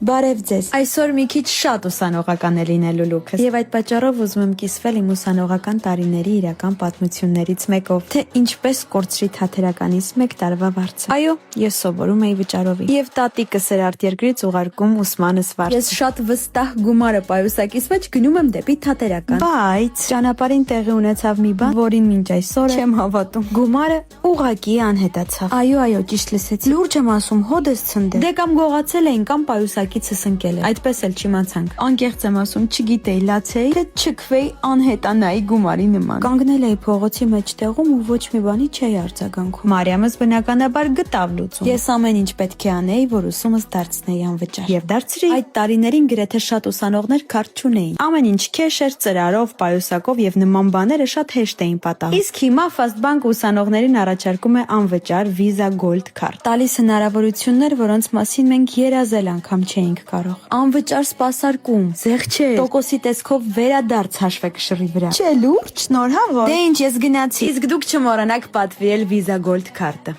Բարև ձեզ։ Այսօր մի քիչ շատ ուսանողական է լինելու լուքս։ Եվ այդ պատճառով ուզում եմ կիսվել իմ ուսանողական տարիների իրական պատմություններից մեկով, թե ինչպես կորցրի թատերականից 1 տարվա վարձը։ Այո, ես սովորում էի վճարովի։ Եվ տատիկս էր արտերկրից ուղարկում ուսմանս վարձը։ Ես շատ վստահ գումարը պայուսակից մեջ գնում եմ դեպի թատերական։ Բայց ճանապարհին տեղի ունեցավ մի բան, որին մինչ այսօր չեմ հավատում։ Գումարը ուղղակի անհետացավ։ Այո, ճիշտ լսեցի։ Լուրջ եմ ասում, հոդս ցնդել։ Դե կամ գողացել էին, կամ պայուսակիցս ընկել է։ Այդպես էլ չիմացանք։ Անկեղծ եմ ասում, չգիտեի, լացեի, թե չքվեի անհետանայի գումարի նման։ Կանգնել էի փողոցի մեջտեղում ու ոչ մի բանի չէի արձագանքում։ Մարիամս բնականաբար գտավ լուծում։ Ես ամեն ինչ պետք է անեի, որ ուսումս դարձնեի անվճար։ Եվ դարձրի։ Այդ տարիներին գրեթե շատ ուսանողներ քարտ չունեին։ Ամեն ինչ քեշ էր, ծրարով, պայուսակով եւ նման բաները շատ հեշտ էին պատահում։ Իսկ հիմա Fastbank ուսանողներին առաջարկում է անվճար Visa Gold քարտ։ Տալիս հնարավորություններ, որոնց մասին մենք երազել անգամ չէինք կարող։ Անվճար սպասարկում, զեղչեր, տոկոսի տեսքով վերադարձ հաշվեկշռի վրա։ Չէ, լուրջ, շնորհավոր։ Դե ինչ, ես գնացի։ Իսկ դուք չմոռանաք պատվիրել Visa Gold քարտը։